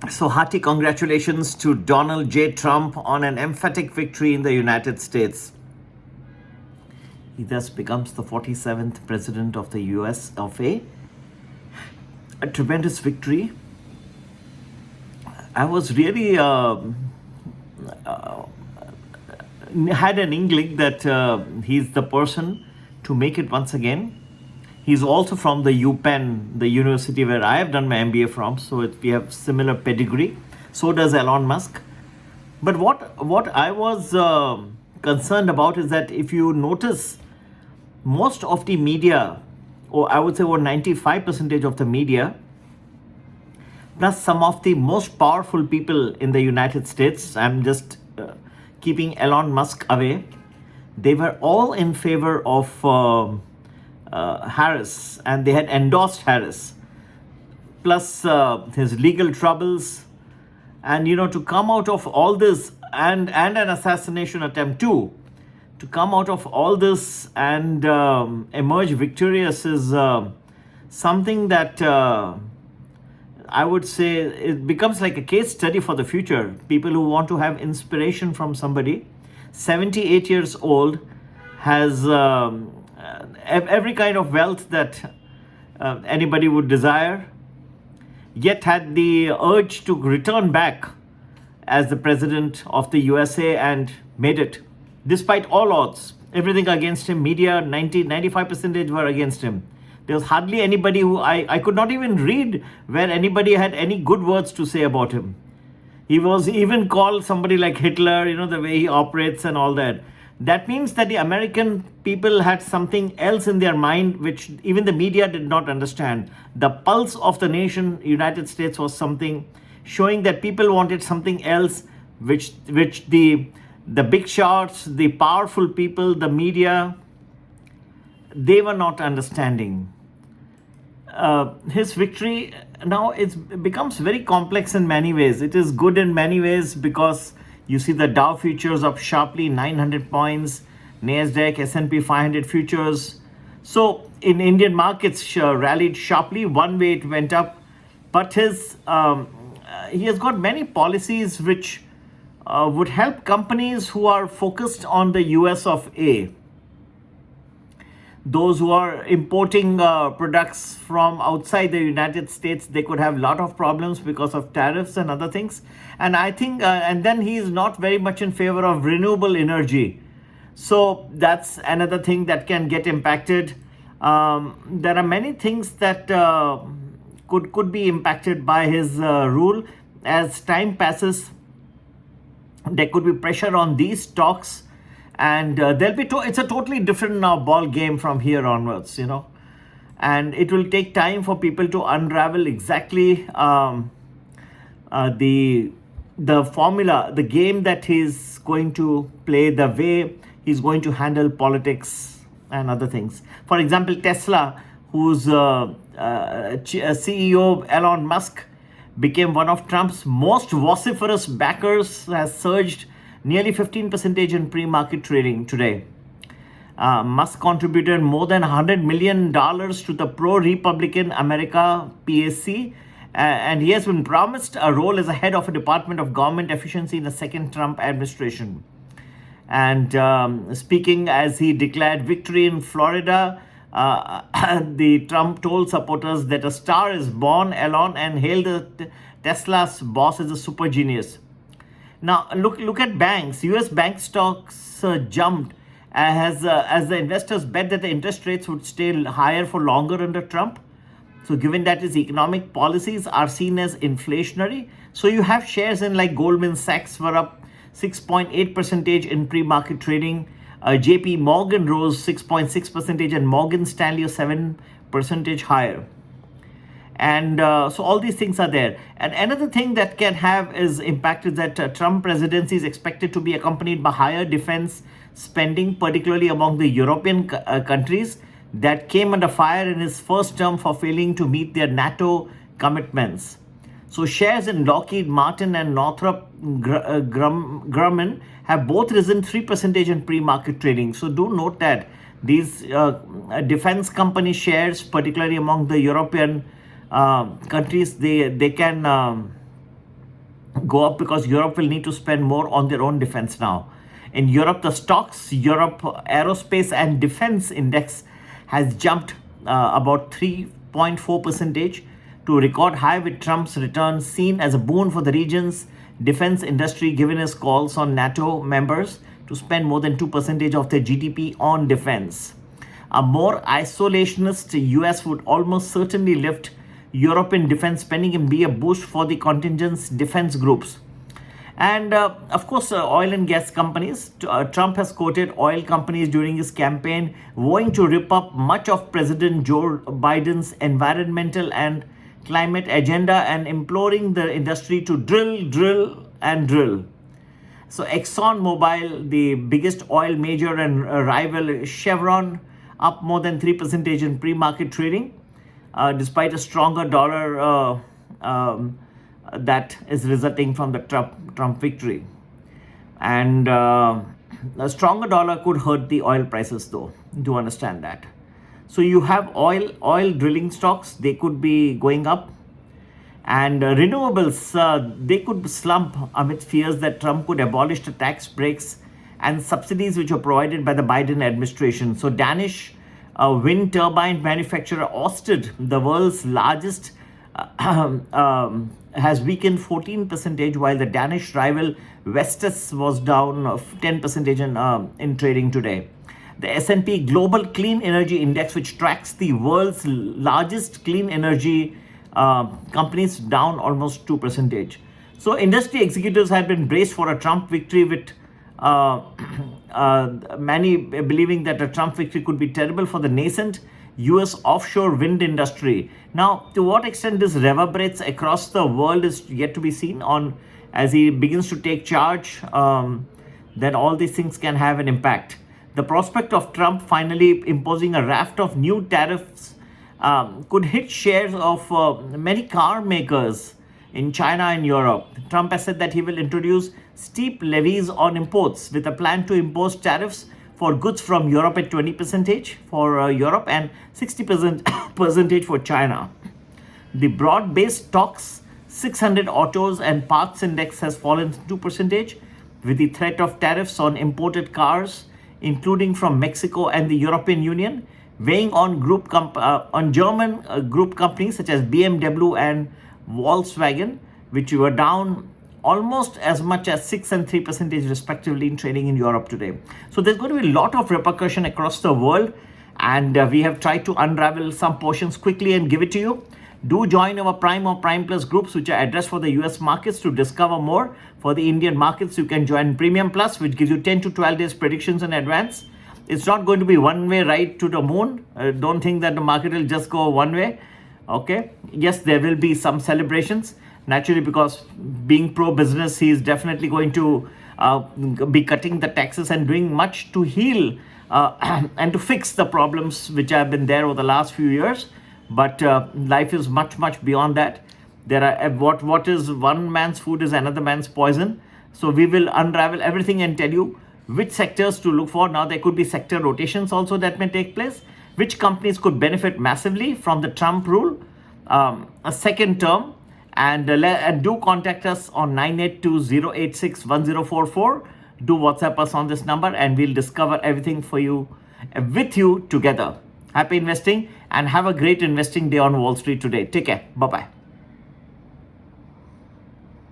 So, hearty congratulations to Donald J. Trump on an emphatic victory in the United States. He thus becomes the 47th president of the US of a tremendous victory. I was really had an inkling that he's the person to make it once again. He's also from the UPenn, the university where I have done my MBA from, so we have similar pedigree. So does Elon Musk. But what I was concerned about is that if you notice, most of the media, or I would say over 95% of the media, plus some of the most powerful people in the United States, I'm just keeping Elon Musk away, they were all in favor of Harris, and they had endorsed Harris, plus his legal troubles, and to come out of all this, and an assassination attempt too, to come out of all this and emerge victorious is something that I would say it becomes like a case study for the future. People who want to have inspiration from somebody, 78 years old, has every kind of wealth that anybody would desire, yet had the urge to return back as the president of the USA and made it. Despite all odds, everything against him, media, 95% were against him. There was hardly anybody who I could not even read where anybody had any good words to say about him. He was even called somebody like Hitler, the way he operates and all that. That means that the American people had something else in their mind, which even the media did not understand. The pulse of the nation, United States, was something showing that people wanted something else, which the big shots, the powerful people, the media, they were not understanding. His victory now it becomes very complex in many ways. It is good in many ways because you see the Dow futures up sharply, 900 points, Nasdaq, S&P 500 futures. So in Indian markets rallied sharply. One way it went up, but he has got many policies which would help companies who are focused on the US of A. Those who are importing products from outside the United States, they could have a lot of problems because of tariffs and other things. And I think, and then he is not very much in favor of renewable energy. So that's another thing that can get impacted. There are many things that could be impacted by his rule. As time passes, there could be pressure on these stocks, and there'll be it's a totally different now ball game from here onwards, and it will take time for people to unravel exactly the formula, the game that he's going to play, the way he's going to handle politics and other things. For example, Tesla, whose CEO Elon Musk became one of Trump's most vociferous backers, has surged nearly 15% in pre-market trading today. Musk contributed more than $100 million to the pro-Republican America PAC, and he has been promised a role as a head of a Department of Government Efficiency in the second Trump administration. And speaking as he declared victory in Florida, the Trump told supporters that a star is born, Elon, and hailed Tesla's boss as a super genius. Now look at banks. U.S. bank stocks jumped as the investors bet that the interest rates would stay higher for longer under Trump. So given that his economic policies are seen as inflationary, so you have shares in like Goldman Sachs were up 6.8% in pre-market trading. JP Morgan rose 6.6% and Morgan Stanley 7% higher. And so all these things are there. And another thing that can have is impact is that Trump presidency is expected to be accompanied by higher defense spending, particularly among the European countries that came under fire in his first term for failing to meet their NATO commitments. So shares in Lockheed Martin and Northrop Grumman have both risen 3% in pre-market trading. So do note that these defense company shares, particularly among the European countries, they can go up because Europe will need to spend more on their own defense now. In Europe, the stocks, Europe Aerospace and Defense Index has jumped about 3.4 percentage to record high, with Trump's return seen as a boon for the region's defense industry, given his calls on NATO members to spend more than 2% of their GDP on defense. A more isolationist US would almost certainly lift European defense spending and be a boost for the contingent's defense groups. And of course, oil and gas companies. Trump has quoted oil companies during his campaign, vowing to rip up much of President Joe Biden's environmental and climate agenda and imploring the industry to drill, and drill. So ExxonMobil, the biggest oil major and rival Chevron, up more than 3% in pre-market trading, despite a stronger dollar that is resulting from the Trump victory. And a stronger dollar could hurt the oil prices, though. Do understand that. So you have oil drilling stocks, they could be going up. And renewables, they could slump amid fears that Trump could abolish the tax breaks and subsidies which were provided by the Biden administration. So Danish wind turbine manufacturer Ørsted, the world's largest, has weakened 14%, while the Danish rival Vestas was down 10% in trading today. The S&P Global Clean Energy Index, which tracks the world's largest clean energy companies, down almost 2%. So industry executives have been braced for a Trump victory, with many believing that a Trump victory could be terrible for the nascent US offshore wind industry. Now, to what extent this reverberates across the world is yet to be seen. On as he begins to take charge, then all these things can have an impact. The prospect of Trump finally imposing a raft of new tariffs could hit shares of many car makers in China and Europe. Trump has said that he will introduce steep levies on imports, with a plan to impose tariffs for goods from Europe at 20% for Europe and 60% for China. The broad-based stocks 600 autos and parts index has fallen 2%, with the threat of tariffs on imported cars, including from Mexico and the European Union, weighing on German group companies such as BMW and Volkswagen, which were down almost as much as 6 and 3% respectively in trading in Europe today. So there's going to be a lot of repercussion across the world, and we have tried to unravel some portions quickly and give it to you. Do join our Prime or Prime Plus groups, which are addressed for the US markets. To discover more for the Indian markets, you can join Premium Plus, which gives you 10 to 12 days predictions in advance. It's not going to be one-way ride to the moon. Don't think that the market will just go one way. Okay. Yes, there will be some celebrations. Naturally, because being pro-business, he is definitely going to be cutting the taxes and doing much to heal and to fix the problems which have been there over the last few years. But life is much, much beyond that. There are what is one man's food is another man's poison. So we will unravel everything and tell you which sectors to look for. Now, there could be sector rotations also that may take place. Which companies could benefit massively from the Trump rule, a second term. And do contact us on 982-086-1044. Do WhatsApp us on this number, and we'll discover everything for you, with you together. Happy investing, and have a great investing day on Wall Street today. Take care. Bye-bye.